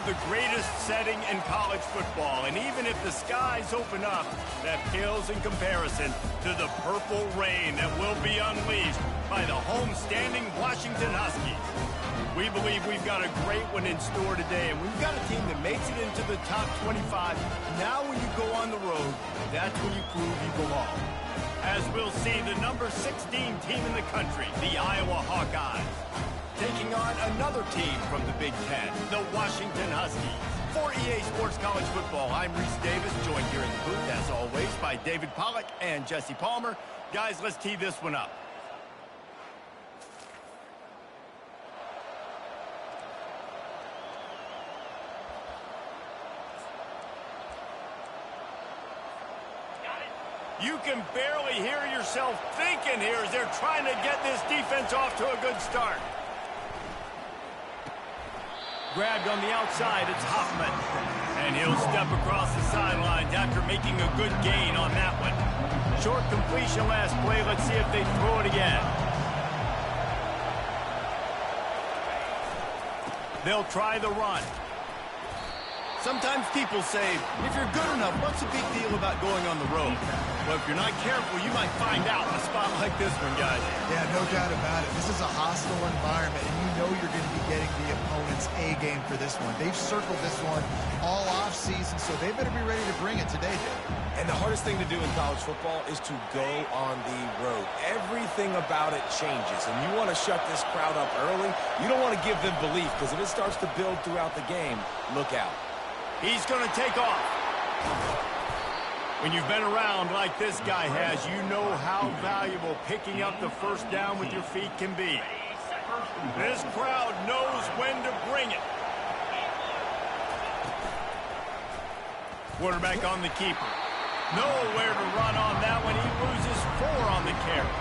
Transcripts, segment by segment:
the greatest setting in college football. And even if the skies open up, that pales in comparison to the purple rain that will be unleashed by the homestanding Washington Huskies. We believe we've got a great one in store today, and we've got a team that makes it into the top 25. Now when you go on the road, that's when you prove you belong. As we'll see, the number 16 team in the country, the Iowa Hawkeyes, taking on another team from the Big Ten, the Washington Huskies. For EA Sports College Football, I'm Reese Davis, joined here in the booth, as always, by David Pollack and Jesse Palmer. Guys, let's tee this one up. You can barely hear yourself thinking here as they're trying to get this defense off to a good start. Grabbed on the outside, it's Hoffman. And he'll step across the sidelines after making a good gain on that one. Short completion last play. Let's see if they throw it again. They'll try the run. Sometimes people say, if you're good enough, what's the big deal about going on the road? Well, if you're not careful, you might find out in a spot like this one, guys. Yeah, no doubt about it. This is a hostile environment, and you know you're going to be getting the opponent's A game for this one. They've circled this one all offseason, so they better be ready to bring it today, Dave. And the hardest thing to do in college football is to go on the road. Everything about it changes, and you want to shut this crowd up early. You don't want to give them belief, because if it starts to build throughout the game, look out. He's going to take off. When you've been around like this guy has, you know how valuable picking up the first down with your feet can be. This crowd knows when to bring it. Quarterback on the keeper. Nowhere to run on that one. He loses 4 on the carry.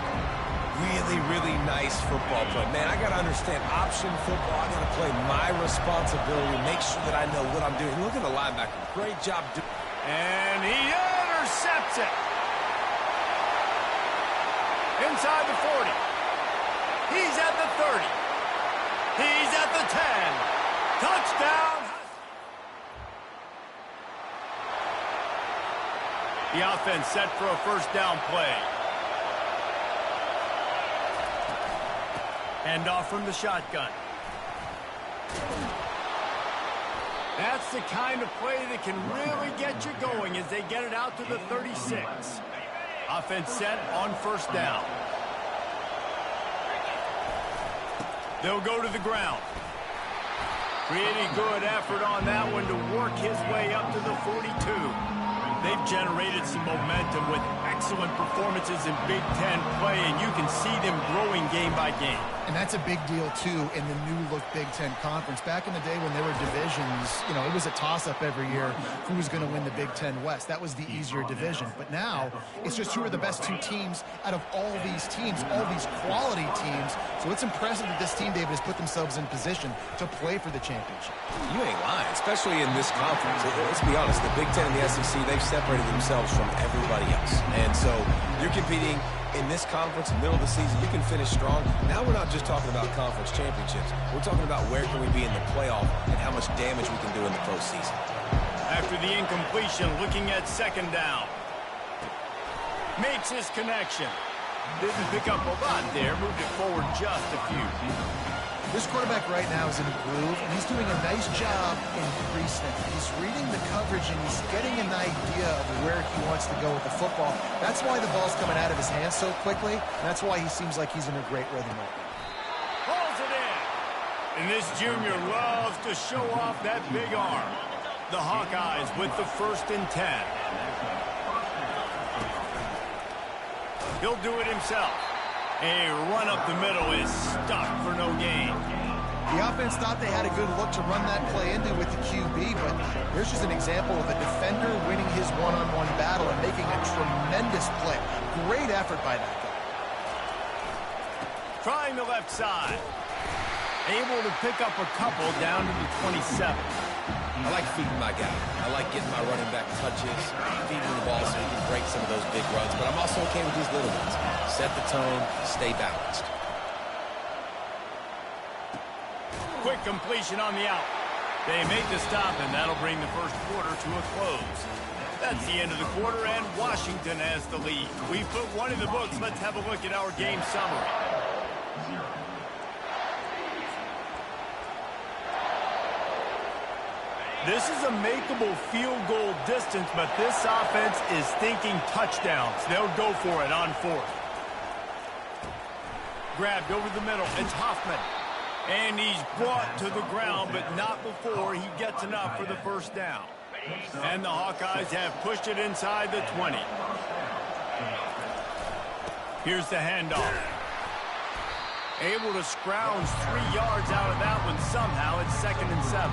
Really, really nice football play. Man, I got to understand option football. I got to play my responsibility, make sure that I know what I'm doing. Look at the linebacker. Great job doing. And he intercepts it. Inside the 40. He's at the 30. He's at the 10. Touchdown. The offense set for a first down play. Hand off from the shotgun. That's the kind of play that can really get you going as they get it out to the 36. Offense set on first down. They'll go to the ground. Pretty good effort on that one to work his way up to the 42. They've generated some momentum with excellent performances in Big Ten play, and you can see them growing game by game. And that's a big deal, too, in the new-look Big Ten Conference. Back in the day when there were divisions, you know, it was a toss-up every year who was going to win the Big Ten West. That was the easier division. But now, it's just who are the best 2 teams out of all these teams, all these quality teams. So it's impressive that this team, David, has put themselves in position to play for the championship. You ain't lying, especially in this conference. Let's be honest, the Big Ten and the SEC, they've separated themselves from everybody else. And so you're competing in this conference, in the middle of the season, you can finish strong. Now we're not just talking about conference championships. We're talking about where can we be in the playoff and how much damage we can do in the postseason. After the incompletion, looking at second down. Makes his connection. Didn't pick up a lot there, moved it forward just a few. This quarterback right now is in a groove, and he's doing a nice job increasing it. He's reading the coverage, and he's getting an idea of where he wants to go with the football. That's why the ball's coming out of his hands so quickly, and that's why he seems like he's in a great rhythm right now. Pulls it in. And this junior loves to show off that big arm. The Hawkeyes with the 1st and 10. He'll do it himself. A run up the middle is stuck for no gain. The offense thought they had a good look to run that play into with the QB, but here's just an example of a defender winning his one-on-one battle and making a tremendous play. Great effort by that guy. Trying the left side. Able to pick up a couple down to the 27. I like feeding my guy. I like getting my running back touches, feeding the ball so he can break some of those big runs. But I'm also okay with these little ones. Set the tone, stay balanced. Quick completion on the out. They make the stop, and that'll bring the first quarter to a close. That's the end of the quarter, and Washington has the lead. We put one in the books. Let's have a look at our game summary. This is a makeable field goal distance, but this offense is thinking touchdowns. They'll go for it on fourth. Grabbed over the middle. It's Hoffman. And he's brought to the ground, but not before he gets enough for the first down. And the Hawkeyes have pushed it inside the 20. Here's the handoff. Able to scrounge 3 yards out of that one somehow. It's 2nd and 7.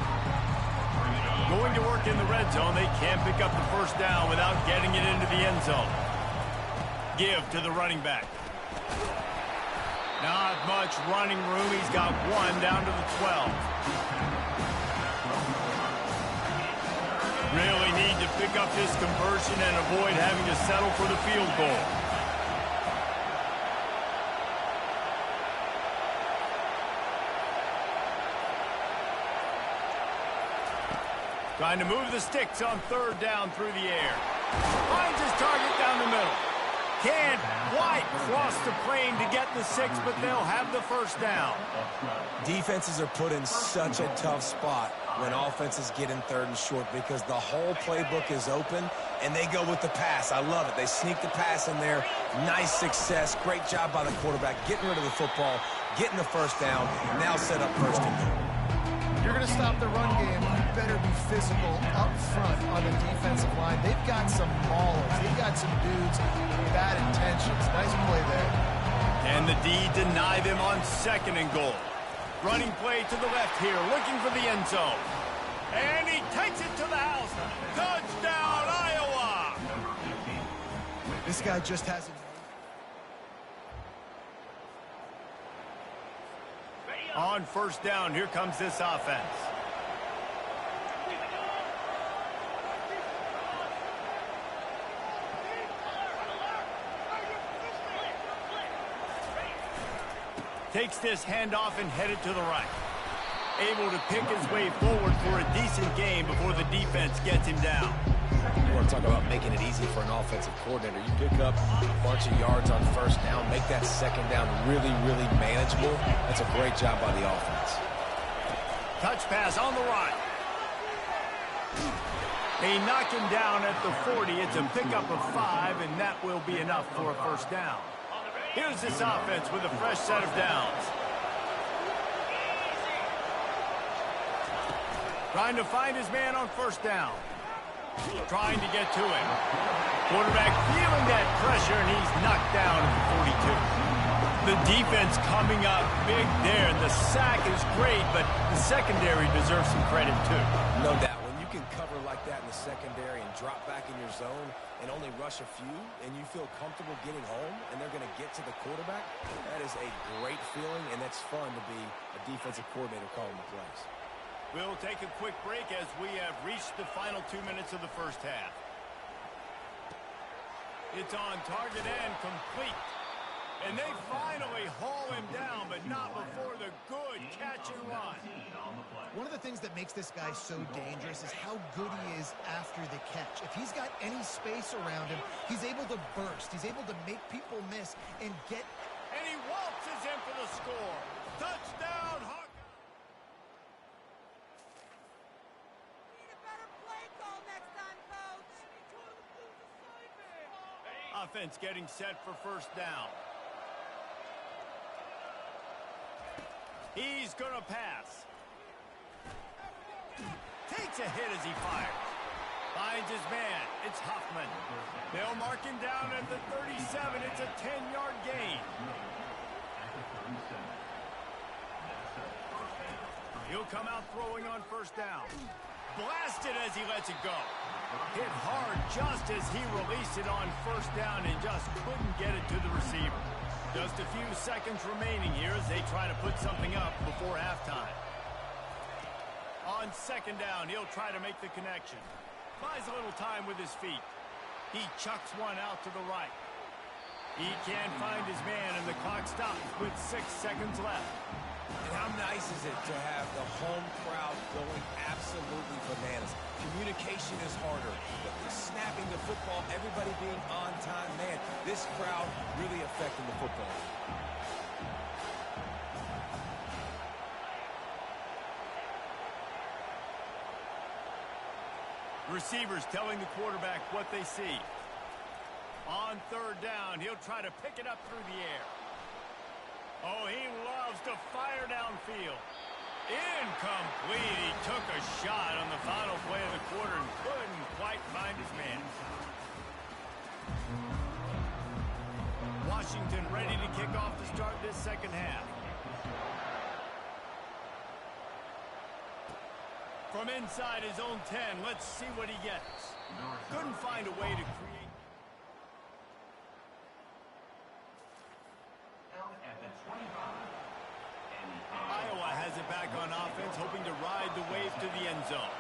Going to work in the red zone. They can't pick up the first down without getting it into the end zone. Give to the running back. Not much running room. He's got one down to the 12. Really need to pick up this conversion and avoid having to settle for the field goal. Trying to move the sticks on 3rd down through the air. Finds his target down the middle. Can't quite cross the plane to get the 6, but they'll have the first down. Defenses are put in such a tough spot when offenses get in 3rd and short because the whole playbook is open, and they go with the pass. I love it. They sneak the pass in there. Nice success. Great job by the quarterback getting rid of the football, getting the first down, now set up 1st and goal. You're going to stop the run game. You better be physical up front on the defensive line. They've got some maulers. They've got some dudes with bad intentions. Nice play there. And the D deny them on 2nd and goal. Running play to the left here, looking for the end zone. And he takes it to the house. Touchdown, Iowa! This guy just hasn't... On 1st down, here comes this offense. Takes this handoff and headed to the right. Able to pick his way forward for a decent game before the defense gets him down. You want to talk about making it easy for an offensive coordinator. You pick up a bunch of yards on 1st down, make that 2nd down really, really manageable. That's a great job by the offense. Touch pass on the right. They knock him down at the 40. It's a pickup of 5, and that will be enough for a first down. Here's this offense with a fresh set of downs. Trying to find his man on 1st down. Trying to get to him. Quarterback feeling that pressure, and he's knocked down at the 42. The defense coming up big there. The sack is great, but the secondary deserves some credit, too. No doubt. When you can cover like that in the secondary and drop back in your zone and only rush a few, and you feel comfortable getting home, and they're going to get to the quarterback, that is a great feeling, and that's fun to be a defensive coordinator calling the plays. We'll take a quick break as we have reached the final 2 minutes of the first half. It's on target and complete. And they finally haul him down, but not before the good catch and run. One of the things that makes this guy so dangerous is how good he is after the catch. If he's got any space around him, he's able to burst. He's able to make people miss and get... And he waltzes in for the score. Touchdown, Hawkeyes! Offense getting set for 1st down. He's going to pass. Takes a hit as he fires. Finds his man. It's Hoffman. They'll mark him down at the 37. It's a 10-yard gain. He'll come out throwing on 1st down. Blasted as he lets it go. Hit hard just as he released it on 1st down and just couldn't get it to the receiver. Just a few seconds remaining here as they try to put something up before halftime. On 2nd down, he'll try to make the connection. Buys a little time with his feet. He chucks one out to the right. He can't find his man, and the clock stops with 6 seconds left. And how nice is it to have the home crowd going absolutely bananas? Communication is harder, but the snapping the football, everybody being on time, man, this crowd really affecting the football. Receivers telling the quarterback what they see. On 3rd down, he'll try to pick it up through the air. Oh, he loves to fire downfield. Incomplete. He took a shot on the final play of the quarter and couldn't quite find his man. Washington ready to kick off to start this second half. From inside his own 10, let's see what he gets. Couldn't find a way to create. Iowa has it back on offense, hoping to ride the wave to the end zone.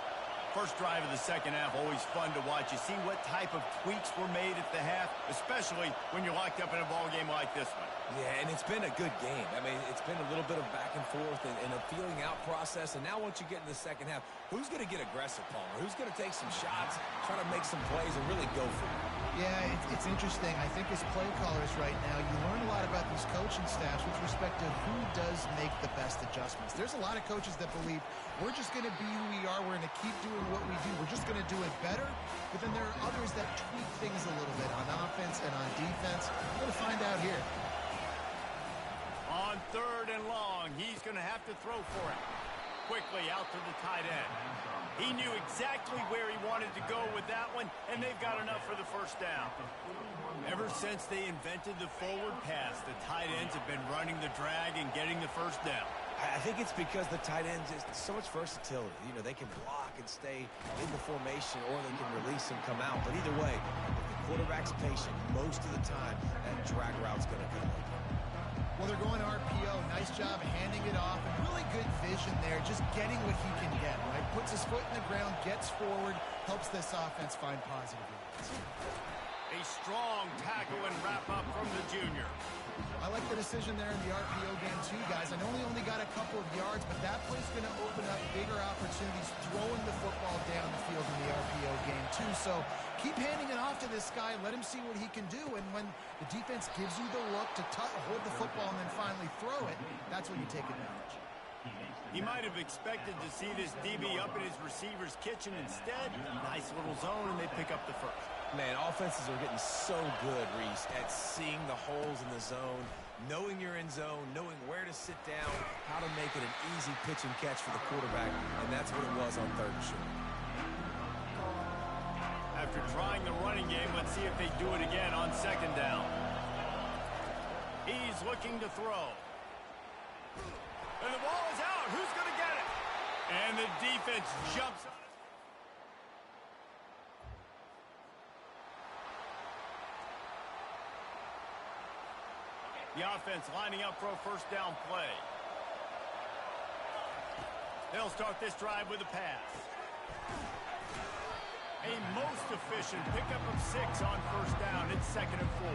First drive of the second half, always fun to watch. You see what type of tweaks were made at the half, especially when you're locked up in a ball game like this one. Yeah, and it's been a good game. I mean, it's been a little bit of back and forth and a feeling out process. And now once you get in the second half, who's going to get aggressive, Palmer? Who's going to take some shots, try to make some plays, and really go for it? Yeah, it's interesting. I think as play callers right now, you learn a lot about these coaching staffs with respect to who does make the best adjustments. There's a lot of coaches that believe we're just going to be who we are. We're going to keep doing what we do. We're just going to do it better. But then there are others that tweak things a little bit on offense and on defense. We're going to find out here. On 3rd and long, he's going to have to throw for it. Quickly out to the tight end. He knew exactly where he wanted to go with that one, and they've got enough for the first down. Ever since they invented the forward pass, the tight ends have been running the drag and getting the first down. I think it's because the tight ends is so much versatility. You know, they can block and stay in the formation, or they can release and come out. But either way, if the quarterback's patient, most of the time, that drag route's going to come. Well, they're going RPO. Nice job handing it off. And really good vision there, just getting what he can get, right? Puts his foot in the ground, gets forward, helps this offense find positive yards. A strong tackle and wrap-up from the junior. I like the decision there in the RPO game too, guys. I know he only got a couple of yards, but that play's going to open up bigger opportunities throwing the football down the field in the RPO game too. So keep handing it off to this guy. Let him see what he can do. And when the defense gives you the look to hold the football and then finally throw it, that's when you take advantage. He might have expected to see this DB up in his receiver's kitchen. Instead, nice little zone, and they pick up the first. Man, offenses are getting so good, Reese, at seeing the holes in the zone, knowing you're in zone, knowing where to sit down, how to make it an easy pitch and catch for the quarterback, and that's what it was on 3rd and short. After trying the running game, let's see if they do it again on 2nd down. He's looking to throw. And the ball is out. Who's going to get it? And the defense jumps on it. The offense lining up for a first down play. They'll start this drive with a pass. A most efficient pickup of 6 on first down. It's 2nd and 4.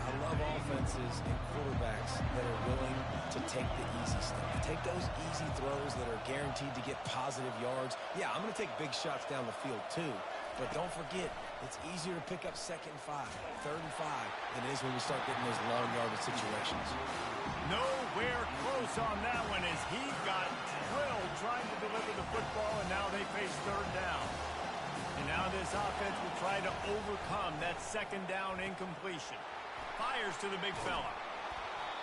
I love offenses and quarterbacks that are willing to take the easy stuff. Take those easy throws that are guaranteed to get positive yards. Yeah, I'm going to take big shots down the field too. But don't forget, it's easier to pick up 2nd and 5, 3rd and 5 than it is when we start getting those long yardage situations. Nowhere close on that one as he got drilled trying to deliver the football, and now they face 3rd down. And now this offense will try to overcome that 2nd down incompletion. Fires to the big fella.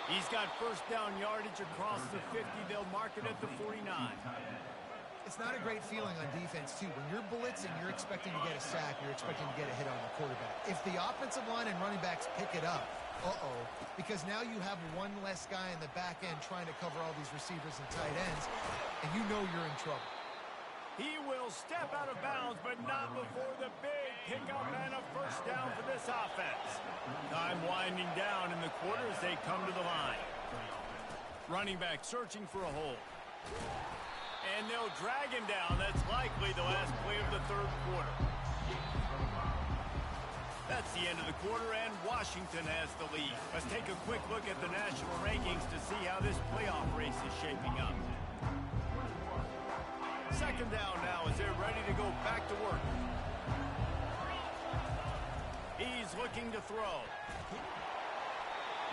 He's got first down yardage across the 50. They'll mark it at the 49. It's not a great feeling on defense, too. When you're blitzing, you're expecting to get a sack. You're expecting to get a hit on the quarterback. If the offensive line and running backs pick it up, because now you have one less guy in the back end trying to cover all these receivers and tight ends, and you know you're in trouble. He will step out of bounds, but not before the big pickup and a first down for this offense. Time winding down in the quarter as they come to the line. Running back searching for a hole. And they'll drag him down. That's likely the last play of the 3rd quarter. That's the end of the quarter, and Washington has the lead. Let's take a quick look at the national rankings to see how this playoff race is shaping up. Second down now as they're ready to go back to work. He's looking to throw.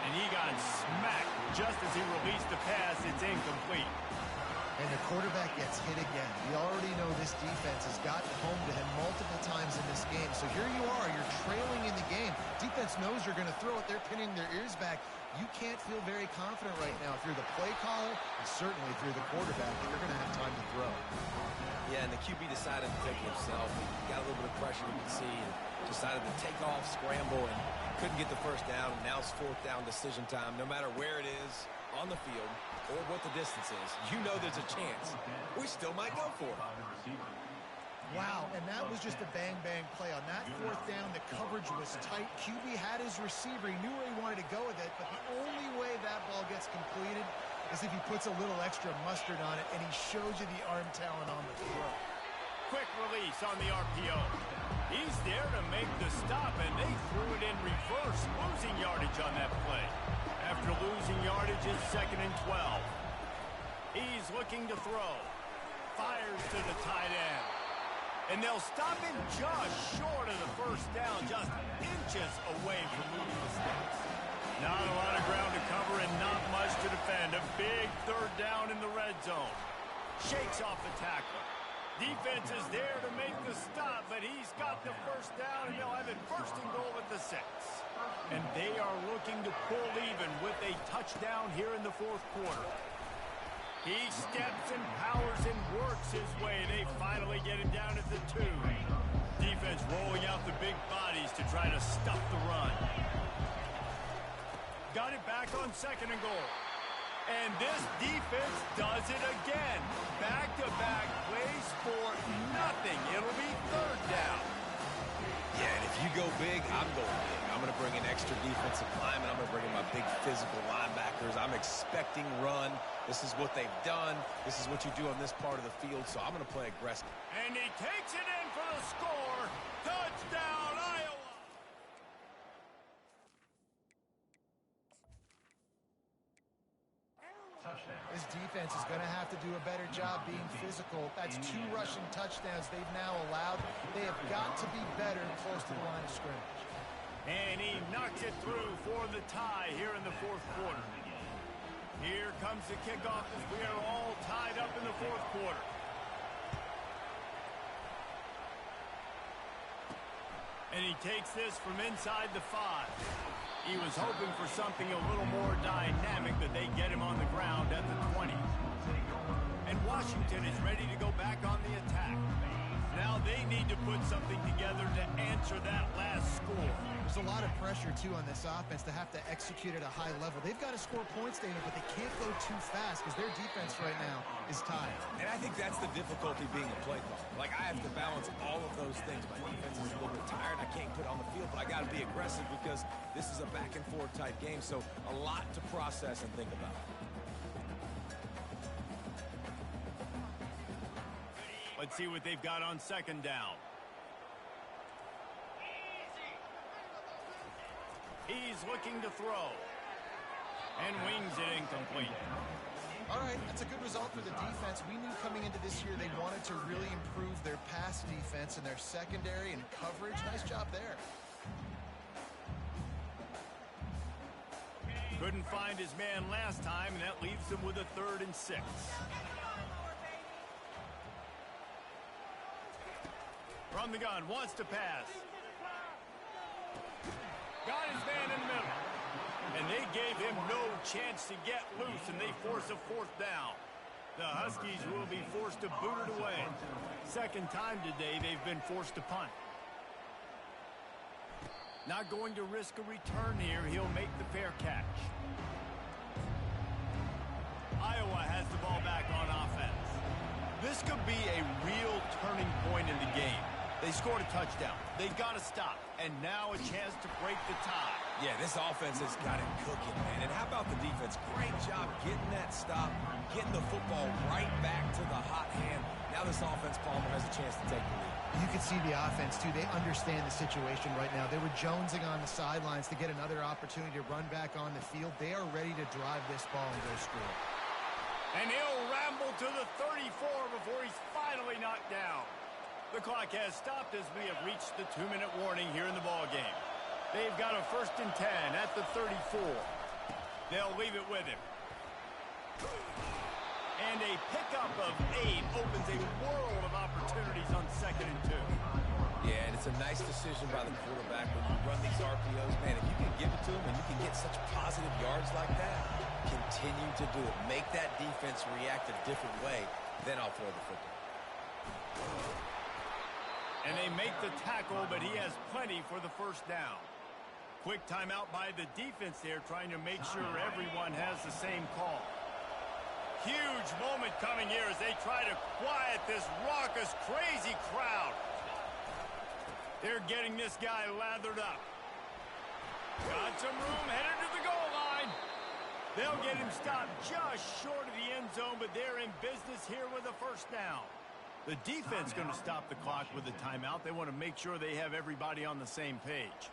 And he got smacked just as he released the pass. It's incomplete. And the quarterback gets hit again. We already know this defense has gotten home to him multiple times in this game. So here you are, you're trailing in the game. Defense knows you're going to throw it. They're pinning their ears back. You can't feel very confident right now if you're the play caller, and certainly if you're the quarterback, that you're going to have time to throw. Yeah, and the QB decided to take it himself. He got a little bit of pressure, you can see, and decided to take off, scramble, and couldn't get the first down. And now it's fourth down decision time. No matter where it is on the field or what the distance is, you know there's a chance. We still might go for it. Wow, and that was just a bang-bang play. On that fourth down, the coverage was tight. QB had his receiver. He knew where he wanted to go with it, but the only way that ball gets completed is if he puts a little extra mustard on it, and he shows you the arm talent on the throw. Quick release on the RPO. He's there to make the stop, and they threw it in reverse, losing yardage on that play. After losing yardage, it's 2nd and 12. He's looking to throw. Fires to the tight end. And they'll stop him just short of the first down, just inches away from moving the sticks. Not a lot of ground to cover and not much to defend. A big third down in the red zone. Shakes off the tackler. Defense is there to make the stop, but he's got the first down, and they'll have it first and goal at the 6. And they are looking to pull even with a touchdown here in the fourth quarter. He steps and powers and works his way. They finally get him down at the 2. Defense rolling out the big bodies to try to stuff the run. Got it back on 2nd and goal. And this defense does it again. Back-to-back plays for nothing. It'll be third down. Yeah, and if you go big, I'm going big. I'm going to bring in extra defensive linemen. I'm going to bring in my big physical linebackers. I'm expecting run. This is what they've done. This is what you do on this part of the field, so I'm going to play aggressive. And he takes it in for the score. Touchdown, Iowa! This defense is going to have to do a better job being physical. That's 2 rushing touchdowns they've now allowed. They have got to be better close to the line of scrimmage. And he knocks it through for the tie here in the fourth quarter. Here comes the kickoff as we are all tied up in the fourth quarter. And he takes this from inside the 5. He was hoping for something a little more dynamic, but they get him on the ground at the 20. And Washington is ready to go back on the attack. Now they need to put something together to answer that last score. There's a lot of pressure, too, on this offense to have to execute at a high level. They've got to score points, David, but they can't go too fast because their defense right now is tired. And I think that's the difficulty being a play caller. Like, I have to balance all of those things. My defense is a little bit tired. I can't put on the field, but I got to be aggressive because this is a back-and-forth type game, so a lot to process and think about. Let's see what they've got on 2nd down. He's looking to throw. And wings it incomplete. All right, that's a good result for the defense. We knew coming into this year they wanted to really improve their pass defense and their secondary and coverage. Nice job there. Couldn't find his man last time, and that leaves him with a 3rd and 6. From the gun, wants to pass. Got his man in the middle. And they gave him no chance to get loose, and they force a 4th down. The Huskies will be forced to boot it away. Second time today they've been forced to punt. Not going to risk a return here. He'll make the fair catch. Iowa has the ball back on offense. This could be a real turning point in the game. They They scored a touchdown. They got to stop. And now a chance to break the tie. Yeah, this offense has got it cooking, man. And how about the defense? Great job getting that stop, getting the football right back to the hot hand. Now this offense, Palmer, has a chance to take the lead. You can see the offense, too. They understand the situation right now. They were jonesing on the sidelines to get another opportunity to run back on the field. They are ready to drive this ball and go score. And he'll ramble to the 34 before he's finally knocked down. The clock has stopped as we have reached the 2-minute warning here in the ballgame. They've got a 1st and 10 at the 34. They'll leave it with him. And a pickup of 8 opens a world of opportunities on 2nd and 2. Yeah, and it's a nice decision by the quarterback when you run these RPOs. Man, if you can give it to him and you can get such positive yards like that, continue to do it. Make that defense react a different way, then I'll throw the football. And they make the tackle, but he has plenty for the 1st down. Quick timeout by the defense there, trying to make sure everyone has the same call. Huge moment coming here as they try to quiet this raucous, crazy crowd. They're getting this guy lathered up. Got some room, headed to the goal line. They'll get him stopped just short of the end zone, but they're in business here with a 1st down. The defense going to stop the clock with a timeout. They want to make sure they have everybody on the same page.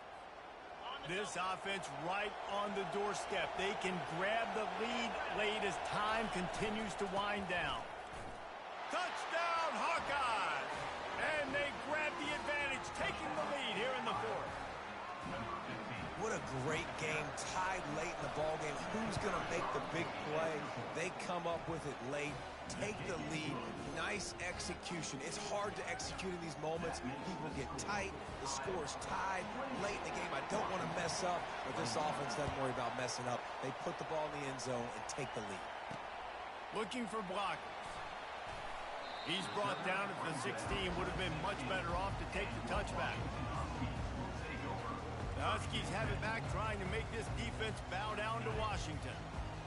This offense right on the doorstep. They can grab the lead late as time continues to wind down. Touchdown, Hawkeyes! And they grab the advantage, taking the lead here in the 4th. What a great game, tied late in the ballgame. Who's going to make the big play? They come up with it late, take the lead. Nice execution. It's hard to execute in these moments. People get tight. The score's tied late in the game. I don't want to mess up, but this offense doesn't worry about messing up. They put the ball in the end zone and take the lead. Looking for blockers. He's brought down at the 16. Would have been much better off to take the touchback. The Huskies have it back, trying to make this defense bow down to Washington.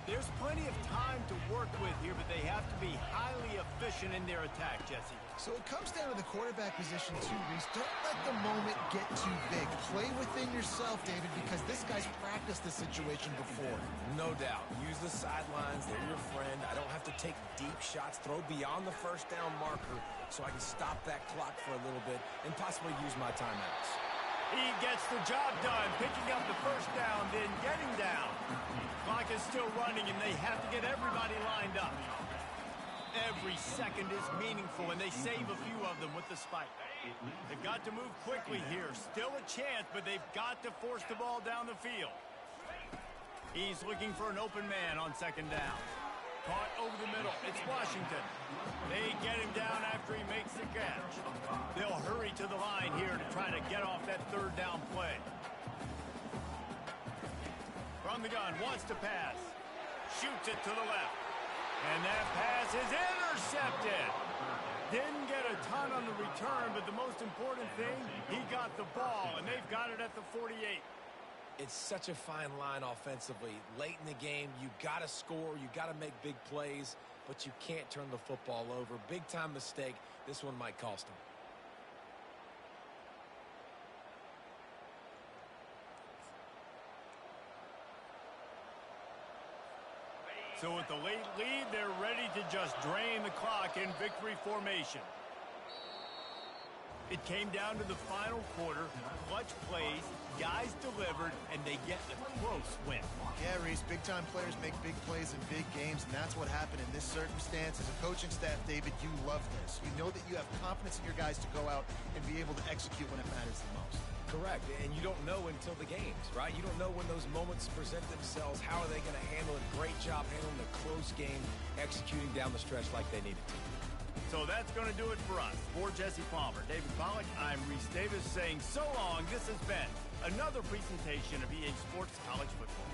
There's plenty of time to work with here, but they have to be highly efficient in their attack, Jesse. So it comes down to the quarterback position too, Reese. Don't let the moment get too big. Play within yourself, David, because this guy's practiced this situation before. No doubt. Use the sidelines. They're your friend. I don't have to take deep shots. Throw beyond the 1st down marker so I can stop that clock for a little bit and possibly use my timeouts. He gets the job done, picking up the 1st down, then getting down. Clock is still running, and they have to get everybody lined up. Every second is meaningful, and they save a few of them with the spike. They've got to move quickly here. Still a chance, but they've got to force the ball down the field. He's looking for an open man on 2nd down. Caught over the middle. It's Washington. They get him down after he makes the catch. They'll hurry to the line here to try to get off that 3rd down play. From the gun, wants to pass. Shoots it to the left. And that pass is intercepted. Didn't get a ton on the return, but the most important thing, he got the ball, and they've got it at the 48. It's such a fine line offensively. Late in the game, you got to score, you got to make big plays, but you can't turn the football over. Big-time mistake. This one might cost them. So with the late lead, they're ready to just drain the clock in victory formation. It came down to the final quarter. Clutch plays, guys delivered, and they get a close win. Yeah, Reese, big-time players make big plays in big games, and that's what happened in this circumstance. As a coaching staff, David, you love this. You know that you have confidence in your guys to go out and be able to execute when it matters the most. Correct, and you don't know until the games, right? You don't know when those moments present themselves. How are they going to handle it? Great job handling a close game, executing down the stretch like they needed to. So that's going to do it for us. For Jesse Palmer, David Pollack, I'm Reese Davis saying so long. This has been another presentation of EA Sports College Football.